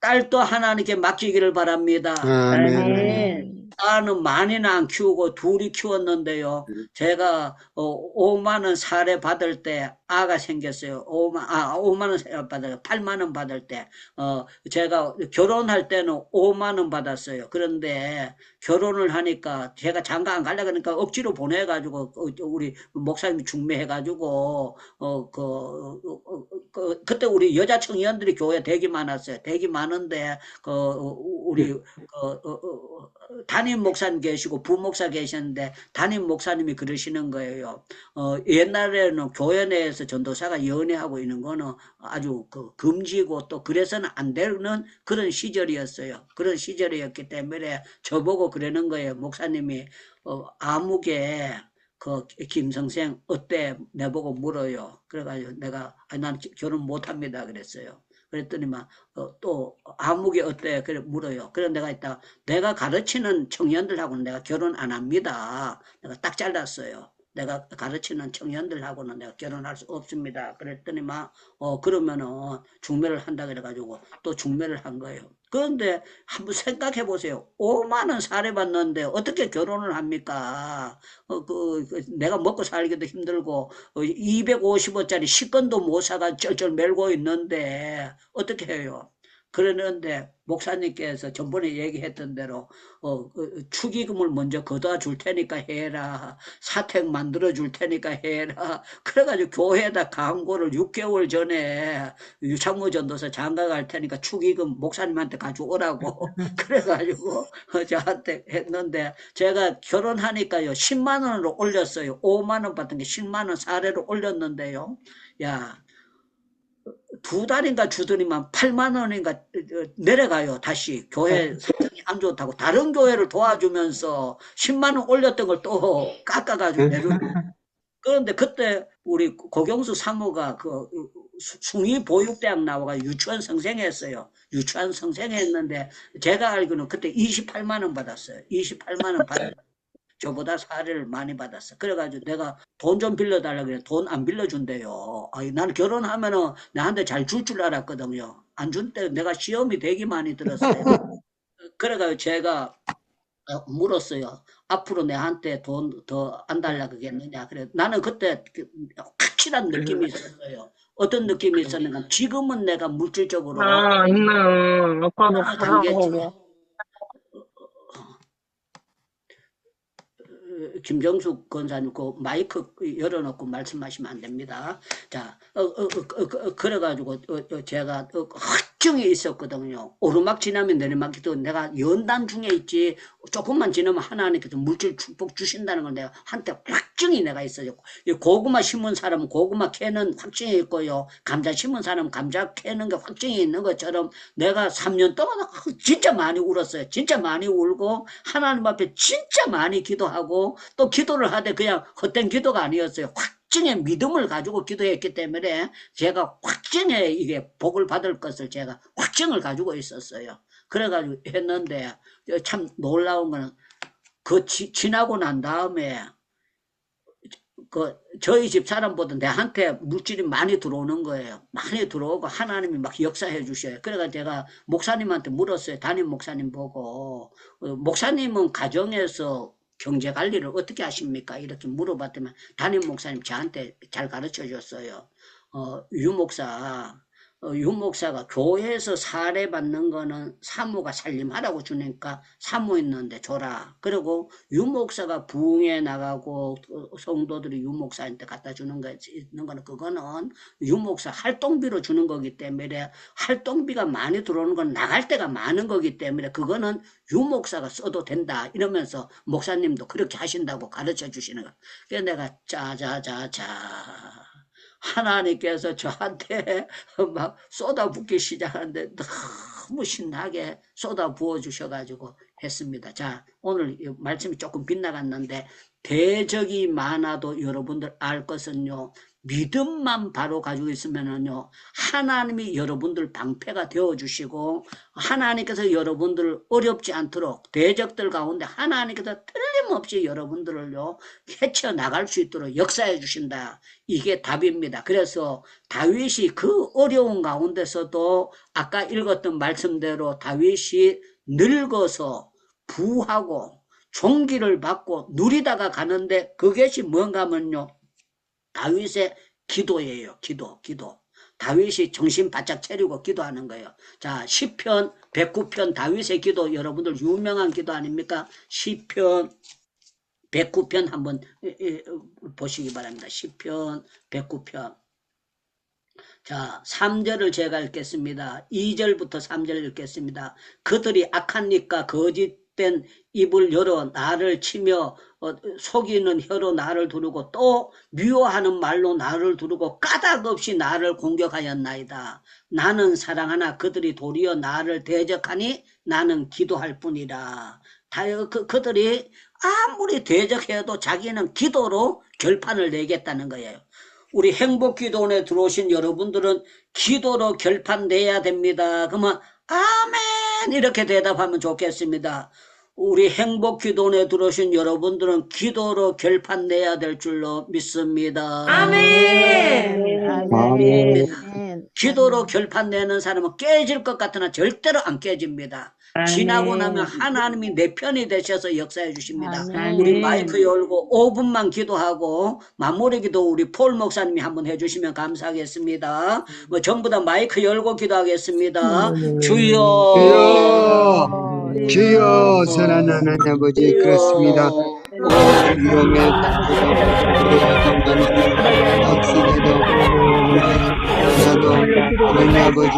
Speaker 2: 딸도 하나님께 맡기기를 바랍니다.
Speaker 3: 아멘.
Speaker 2: 나는 많이는 안 키우고 둘이 키웠는데요. 제가 5만 원 사례 받을 때 아가 생겼어요. 5만 원 받아요. 8만 원 받을 때 제가 결혼할 때는 5만 원 받았어요. 그런데 결혼을 하니까 제가 장가 안 가려고 하니까 억지로 보내가지고 우리 목사님이 중매해가지고 그때 우리 여자 청년들이 교회 되게 많았어요. 되게 많은데 우리 담임 목사님 계시고 부목사 계셨는데 담임 목사님이 그러시는 거예요. 옛날에는 교회 내에서 전도사가 연애하고 있는 거는 아주 금지고 또 그래서는 안 되는 그런 시절이었어요. 그런 시절이었기 때문에 저보고 그러는 거예요. 목사님이 아무개 김성생 어때? 내보고 물어요. 그래가지고 내가 난 결혼 못합니다 그랬어요. 그랬더니만 또 아무개 어때? 그래 물어요. 그래 내가 가르치는 청년들하고는 내가 결혼 안 합니다. 내가 딱 잘랐어요. 내가 가르치는 청년들하고는 내가 결혼할 수 없습니다. 그랬더니만 그러면은 중매를 한다 그래가지고 또 중매를 한 거예요. 그런데 한번 생각해 보세요. 5만 원 사례받는데 어떻게 결혼을 합니까? 내가 먹고 살기도 힘들고 250원짜리 식권도 못 사가 쩔쩔 mel고 있는데 어떻게 해요? 그러는데 목사님께서 전번에 얘기했던 대로 축의금을 먼저 걷어 줄 테니까 해라. 사택 만들어 줄 테니까 해라. 그래가지고 교회에다 광고를 6개월 전에 유창모 전도사 장가 갈 테니까 축의금 목사님한테 가져오라고 그래가지고 저한테 했는데 제가 결혼하니까요 10만 원으로 올렸어요. 5만 원 받은 게 10만 원 사례로 올렸는데요. 야, 2달인가 주더니만 8만 원인가 내려가요. 다시 교회 사정이 안 좋다고 다른 교회를 도와주면서 10만 원 올렸던 걸 또 깎아가지고 내려오고. 그런데 그때 우리 고경수 사모가 숭이 보육대학 나와가 유치원 선생했어요. 유치원 선생했는데 제가 알기로는 그때 28만 원 받았어요. 28만 원 받았어요. 저보다 사례를 많이 받았어. 그래가지고 내가 돈 좀 빌려달라 그래. 돈 안 빌려준대요. 나는 결혼하면은 나한테 잘 줄 줄 알았거든요. 안 준 때 내가 시험이 되게 많이 들었어요. 그래가지고 제가 물었어요. 앞으로 내한테 돈 더 안 달라 그겠느냐. 그래 나는 그때 확실한 느낌이 있었어요. 어떤 느낌이 있었는가? 지금은 내가 물질적으로
Speaker 3: 아빠도
Speaker 2: 아, 단계죠.
Speaker 3: 가라고.
Speaker 2: 김정숙 권사님 그 마이크 열어놓고 말씀하시면 안 됩니다. 자, 그래가지고 제가 확증이 있었거든요. 오르막 지나면 내리막이도 내가 연단 중에 있지 조금만 지나면 하나님께서 물질 축복 주신다는 걸 내가 한때 확증이 내가 있어요. 고구마 심은 사람은 고구마 캐는 확증이 있고요. 감자 심은 사람은 감자 캐는 게 확증이 있는 것처럼 내가 3년 동안 진짜 많이 울었어요. 진짜 많이 울고 하나님 앞에 진짜 많이 기도하고 또 기도를 하되 그냥 헛된 기도가 아니었어요. 확증의 믿음을 가지고 기도했기 때문에 제가 확증에 이게 복을 받을 것을 제가 확증을 가지고 있었어요. 그래가지고 했는데 참 놀라운 거는 그 지나고 난 다음에 저희 집 사람보다 내한테 물질이 많이 들어오는 거예요. 많이 들어오고 하나님이 막 역사해 주셔요. 그래가 제가 목사님한테 물었어요. 담임 목사님 보고 목사님은 가정에서 경제 관리를 어떻게 하십니까? 이렇게 물어봤더니 담임 목사님 저한테 잘 가르쳐 줬어요. 유 목사가 교회에서 사례 받는 거는 사모가 살림하라고 주니까 사모 있는데 줘라. 그리고 유 목사가 부흥에 나가고 성도들이 유 목사한테 갖다 주는 거 있는 거는 그거는 유 목사 활동비로 주는 거기 때문에 활동비가 많이 들어오는 건 나갈 때가 많은 거기 때문에 그거는 유 목사가 써도 된다. 이러면서 목사님도 그렇게 하신다고 가르쳐 주시는 거. 그래서 내가 자자자자. 하나님께서 저한테 막 쏟아붓기 시작하는데 너무 신나게 쏟아부어 주셔가지고 했습니다. 자, 오늘 말씀이 조금 빗나갔는데 대적이 많아도 여러분들 알 것은요. 믿음만 바로 가지고 있으면은요. 하나님이 여러분들 방패가 되어주시고 하나님께서 여러분들을 어렵지 않도록 대적들 가운데 하나님께서 틀림없이 여러분들을요. 헤쳐나갈 수 있도록 역사해 주신다. 이게 답입니다. 그래서 다윗이 그 어려운 가운데서도 아까 읽었던 말씀대로 다윗이 늙어서 부하고 종기를 받고 누리다가 가는데 그것이 뭔가 하면요. 다윗의 기도예요. 기도. 다윗이 정신 바짝 차리고 기도하는 거예요. 자, 시편 109편 다윗의 기도 여러분들 유명한 기도 아닙니까? 시편 109편 한번 보시기 바랍니다. 시편 109편. 자, 3절을 제가 읽겠습니다. 2절부터 3절 읽겠습니다. 그들이 악한 입과 거짓된 입을 열어 나를 치며 속이는 혀로 나를 두르고 또 미워하는 말로 나를 두르고 까닭 없이 나를 공격하였나이다. 나는 사랑하나 그들이 도리어 나를 대적하니 나는 기도할 뿐이라. 그들이 아무리 대적해도 자기는 기도로 결판을 내겠다는 거예요. 우리 행복기도원에 들어오신 여러분들은 기도로 결판 내야 됩니다. 그러면 아멘 이렇게 대답하면 좋겠습니다. 우리 행복기도원에 들어오신 여러분들은 기도로 결판 내야 될 줄로 믿습니다.
Speaker 4: 아멘.
Speaker 3: 아멘.
Speaker 2: 기도로 결판 내는 사람은 깨질 것 같으나 절대로 안 깨집니다. 지나고 나면 하나님이 내 편이 되셔서 역사해 주십니다.
Speaker 1: 아멘.
Speaker 2: 우리 마이크 열고 5분만 기도하고 마무리 기도 우리 폴 목사님이 한번 해주시면 감사하겠습니다. 뭐 전부 다 마이크 열고 기도하겠습니다. 주여
Speaker 5: 주여 선한 하나님 아버지 그렇습니다. 위험에 박수에도 나도 하나님 아버지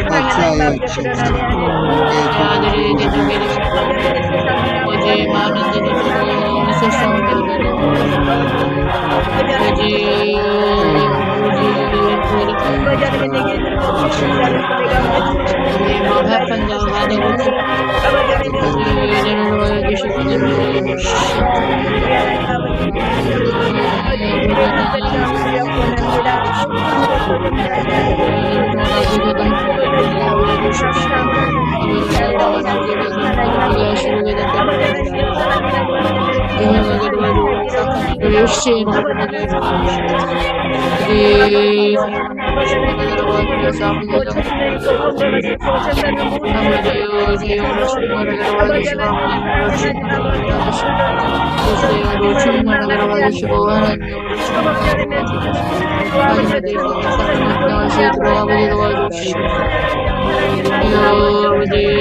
Speaker 5: 박사의
Speaker 1: 아들에게 주기를 어제 많은 데도 세상대로 합한 자가 되고 예전을 놓여 주시고 행하게 도와주시고 악한 일을 일시에 막아내게 해주시옵시고 아버지 나라가 아픈 아버지여 제 영혼을 충만하게 도와주시고 아버지 영혼을 충만하게 도와주시고 하나님 영혼을 충만하게 도와주시고 하나님의 대성에 사랑을 수 있도록 아버지 도와주시고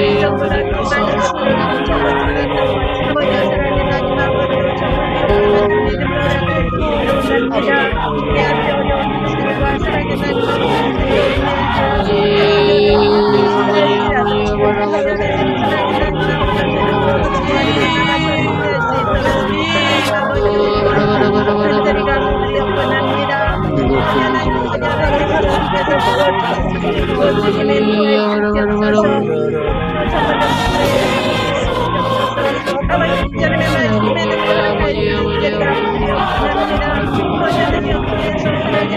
Speaker 1: 아버지 영혼을 대성을 충만하게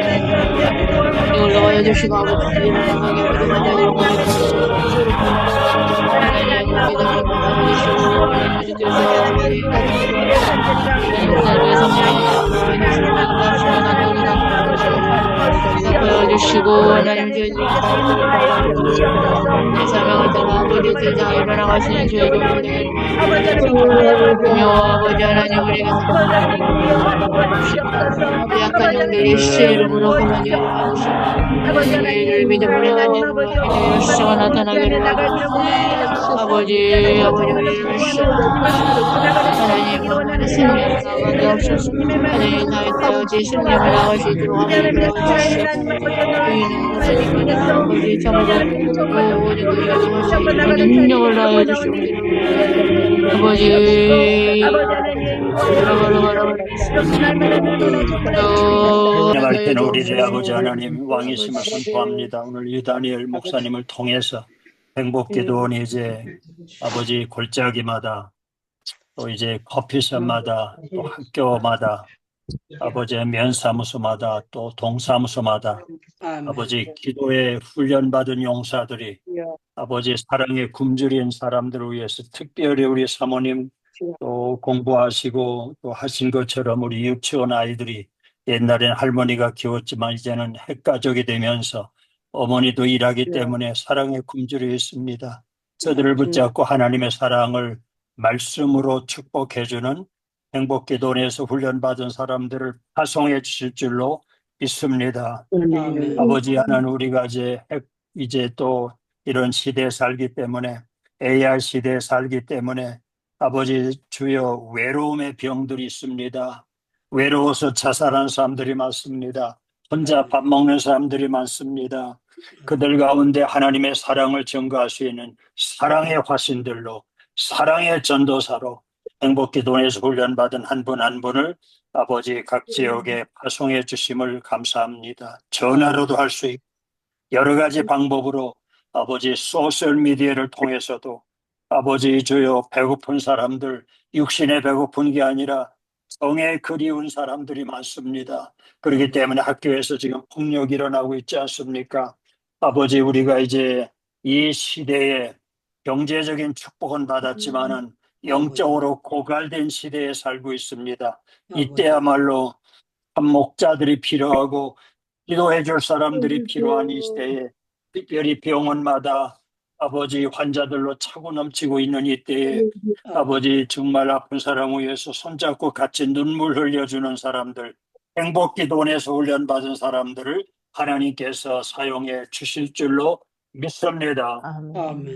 Speaker 1: 올라와야 주시고 아버지 일어나게 주시고 하나님 저희 내 사명을 따라 아버지 제자 일어나가시는 저희 교회들 아버지 하나님 우리가 약한 영들 예수의 이름으로 그만하여 우리를 믿음으로 예수가 나타나게 아버지 우리를 하나님 승리를 나가게 하옵소서 하나님 나의 되어지 승리를 나가시도록 하나님 도와주시옵소서 저희는 무엇이든 아버지 참으로 오직 우리가 무엇이 능력을 다하여 주시옵소서 아버지
Speaker 6: 할 때는 우리의 아버지 하나님 왕이심을 선포합니다. 오늘 이 다니엘 목사님을 통해서 행복기도원이 이제 아버지 골짜기마다 또 이제 커피숍마다 또 학교마다 아버지의 면사무소마다 또 동사무소마다 아버지 기도에 훈련받은 용사들이 아버지 사랑에 굶주린 사람들을 위해서 특별히 우리 사모님 또 공부하시고 또 하신 것처럼 우리 유치원 아이들이 옛날엔 할머니가 키웠지만 이제는 핵가족이 되면서 어머니도 일하기 때문에 사랑에 굶주려 있습니다. 저들을 붙잡고 하나님의 사랑을 말씀으로 축복해주는 행복기도원에서 훈련받은 사람들을 파송해 주실 줄로 믿습니다. 아버지 하나님 우리가 이제 또 이런 시대에 살기 때문에 AR 시대에 살기 때문에 아버지 주여 외로움의 병들이 있습니다. 외로워서 자살한 사람들이 많습니다. 혼자 밥 먹는 사람들이 많습니다. 그들 가운데 하나님의 사랑을 전가할 수 있는 사랑의 화신들로 사랑의 전도사로 행복기도원에서 훈련받은 한 분 한 분을 아버지 각 지역에 파송해 주심을 감사합니다. 전화로도 할 수 있고 여러 가지 방법으로 아버지 소셜미디어를 통해서도 아버지 주여 배고픈 사람들 육신에 배고픈 게 아니라 성에 그리운 사람들이 많습니다. 그렇기 때문에 학교에서 지금 폭력이 일어나고 있지 않습니까? 아버지 우리가 이제 이 시대에 경제적인 축복은 받았지만은 영적으로 고갈된 시대에 살고 있습니다. 이때야말로 한목자들이 필요하고 기도해 줄 사람들이 필요한 이 시대에 특별히 병원마다 아버지 환자들로 차고 넘치고 있는 이때에 아버지 정말 아픈 사람을 위해서 손잡고 같이 눈물 흘려주는 사람들 행복기도원에서 훈련받은 사람들을 하나님께서 사용해 주실 줄로 믿습니다.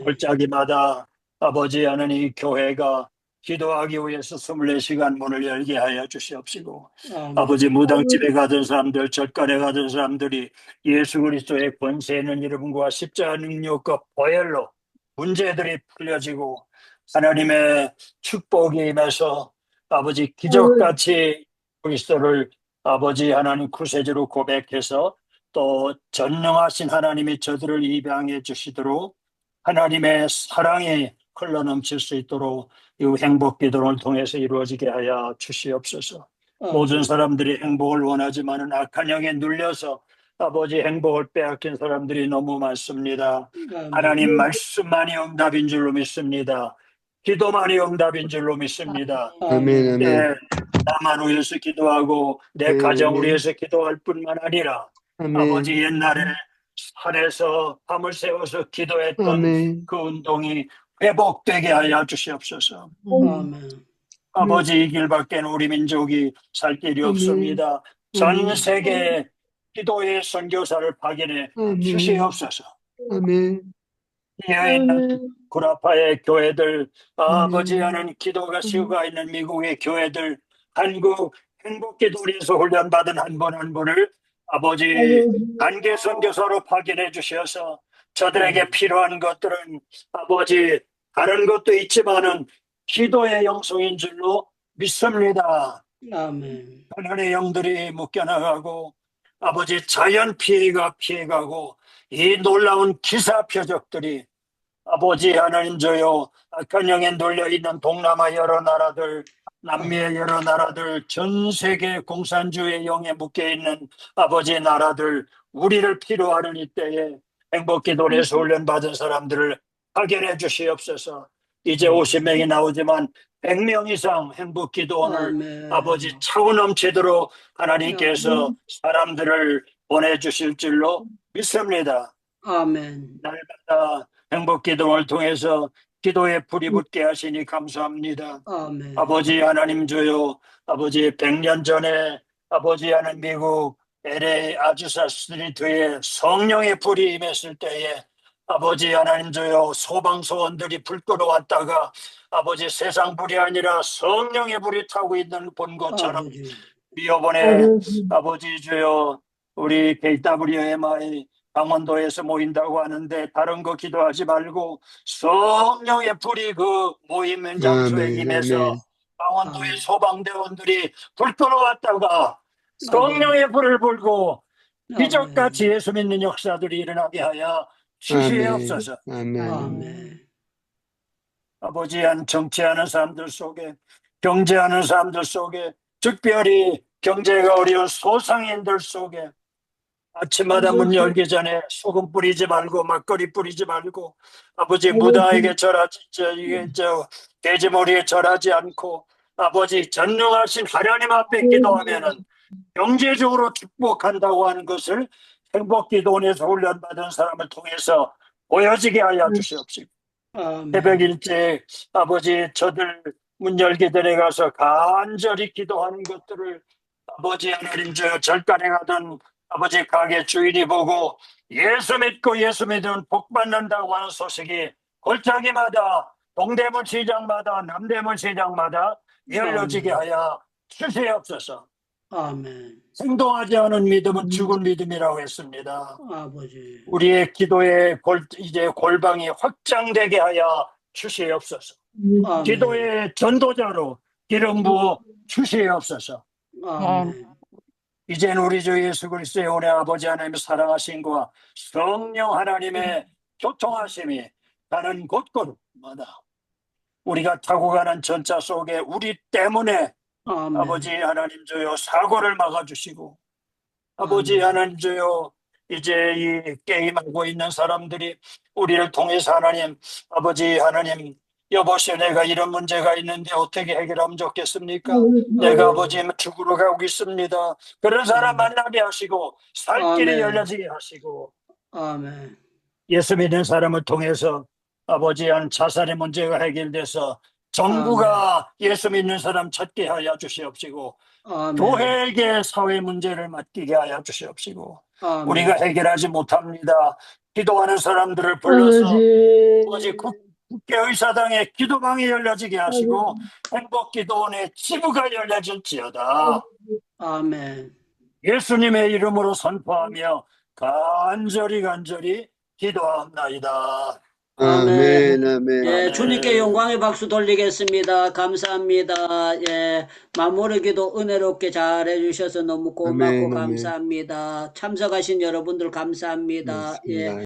Speaker 6: 골짜기마다 아버지 하나님 교회가 기도하기 위해서 24시간 문을 열게 하여 주시옵시고 아버지 무당집에 가던 사람들 젖간에 가던 사람들이 예수 그리스도의 권세 있는 이름과 십자가 능력과 보혈로 문제들이 풀려지고 하나님의 축복이 임해서 아버지 기적같이 그리스도를 아버지 하나님 구세주로 고백해서 또 전능하신 하나님이 저들을 입양해 주시도록 하나님의 사랑이 흘러넘칠 수 있도록 이 행복기도를 통해서 이루어지게 하여 주시옵소서. 모든 사람들이 행복을 원하지만은 악한 영에 눌려서 아버지 행복을 빼앗긴 사람들이 너무 많습니다. 하나님 말씀만이 응답인 줄로 믿습니다. 기도만이 응답인 줄로 믿습니다.
Speaker 5: 아멘,
Speaker 6: 네,
Speaker 5: 아멘.
Speaker 6: 나만 위해서 기도하고 내 가정을 위해서 기도할 뿐만 아니라 아버지
Speaker 5: 아멘.
Speaker 6: 옛날에 산에서 밤을 새워서 기도했던
Speaker 5: 아멘.
Speaker 6: 그 운동이 회복되게 하여 주시옵소서.
Speaker 2: 아멘.
Speaker 6: 아버지 이 길밖에는 우리 민족이 살 길이
Speaker 5: 아멘.
Speaker 6: 없습니다. 전
Speaker 5: 아멘.
Speaker 6: 세계 기도의 선교사를 파견해
Speaker 5: 아멘.
Speaker 6: 주시옵소서.
Speaker 5: 아멘.
Speaker 6: 이에 있는 구라파의 교회들, 아버지
Speaker 5: 아멘.
Speaker 6: 하는 기도가 시우가 있는 미국의 교회들, 한국 행복기도리에서 훈련받은 한 분 한 분을 아버지 단계 선교사로 파견해 주셔서 저들에게 필요한 것들은 아버지 다른 것도 있지만은 기도의 영성인 줄로 믿습니다.
Speaker 2: 아멘.
Speaker 6: 하늘의 영들이 묶여나가고 아버지 자연 피해가 피해가고 이 놀라운 기사 표적들이 아버지 하나님 저요 악한 영에 눌려있는 동남아 여러 나라들 남미의 여러 나라들 전 세계 공산주의 영에 묶여있는 아버지 나라들 우리를 필요하는 이때에 행복기도에서 훈련받은 사람들을 파견해 주시옵소서. 이제 50명이 나오지만 100명 이상 행복기도원을
Speaker 2: 아멘.
Speaker 6: 아버지 차고 넘치도록 하나님께서 사람들을 보내주실 줄로 믿습니다.
Speaker 2: 아멘.
Speaker 6: 날마다 행복기도를 통해서 기도에 불이 붙게 하시니 감사합니다.
Speaker 2: 아멘.
Speaker 6: 아버지 하나님 주여 아버지 100년 전에 아버지 하는 미국 LA 아주사 스트리트에 성령의 불이 임했을 때에 아버지 하나님 주여 소방서원들이 불 끌어왔다가 아버지 세상 불이 아니라 성령의 불이 타고 있는 본 것처럼
Speaker 2: 아버지.
Speaker 6: 이번에 아버지 주여 우리 KWMI 강원도에서 모인다고 하는데 다른 거 기도하지 말고 성령의 불이 그 모임 장소에
Speaker 5: 아멘,
Speaker 6: 임해서
Speaker 5: 아멘.
Speaker 6: 강원도의 소방대원들이 불 끌어왔다가 성령의 불을 불고 기적같이 예수 믿는 역사들이 일어나게 하여 주시옵소서.
Speaker 5: 아멘.
Speaker 2: 아멘.
Speaker 6: 아버지 한 정치하는 사람들 속에 경제하는 사람들 속에 특별히 경제가 어려운 소상인들 속에 아침마다 문 열기 전에 소금 뿌리지 말고 막걸리 뿌리지 말고 아버지 무당에게 절하지 돼지머리에 절하지 않고 아버지 전능하신 하나님 앞에 기도하면은 경제적으로 축복한다고 하는 것을 행복기도원에서 훈련받은 사람을 통해서 보여지게 하여 주시옵시고
Speaker 2: 아멘.
Speaker 6: 새벽 일찍 아버지 저들 문 열기 전에 가서 간절히 기도하는 것들을 아버지 하나님 저 절간에 가던 아버지 가게 주인이 보고 예수 믿고 예수 믿으면 복 받는다고 하는 소식이 골짜기마다 동대문 시장마다 남대문 시장마다 열려지게 하여 주시옵소서.
Speaker 2: 아멘.
Speaker 6: 행동하지 않은 믿음은 죽은 믿음이라고 했습니다.
Speaker 2: 아버지.
Speaker 6: 우리의 기도의 이제 골방이 확장되게 하여 주시옵소서.
Speaker 2: 아멘.
Speaker 6: 기도의 전도자로 기름 부어 주시옵소서.
Speaker 2: 아멘.
Speaker 6: 이제는 우리 주 예수 그리스도의 은혜 아버지 하나님의 사랑하심과 성령 하나님의 교통하심이 가는 곳곳마다 우리가 타고 가는 전차 속에 우리 때문에
Speaker 2: 아멘.
Speaker 6: 아버지 하나님 주여 사고를 막아주시고 아버지 하나님 주여 이제 이 게임하고 있는 사람들이 우리를 통해서 하나님 아버지 하나님 여보시오 내가 이런 문제가 있는데 어떻게 해결하면 좋겠습니까? 내가 아버지 죽으러 가고 있습니다. 그런 사람 만나게 하시고 살 길이
Speaker 2: 아멘.
Speaker 6: 열려지게 하시고
Speaker 2: 아멘.
Speaker 6: 예수 믿는 사람을 통해서 아버지 한 자살의 문제가 해결돼서 정부가 예수 믿는 사람 찾게 하여 주시옵시고
Speaker 2: 아멘.
Speaker 6: 교회에게 사회 문제를 맡기게 하여 주시옵시고
Speaker 2: 아멘.
Speaker 6: 우리가 해결하지 못합니다. 기도하는 사람들을 불러서 아버지 국회의사당에 기도방이 열려지게 하시고 행복기도원의 지부가 열려질지어다.
Speaker 2: 아멘.
Speaker 6: 예수님의 이름으로 선포하며 간절히 기도합나이다.
Speaker 5: 아멘, 아멘.
Speaker 2: 예, 주님께 영광의 박수 돌리겠습니다. 감사합니다. 예, 마무리 기도 은혜롭게 잘 해주셔서 너무 고맙고
Speaker 5: 아멘, 아멘.
Speaker 2: 감사합니다. 참석하신 여러분들 감사합니다. 예.
Speaker 5: 맞습니다.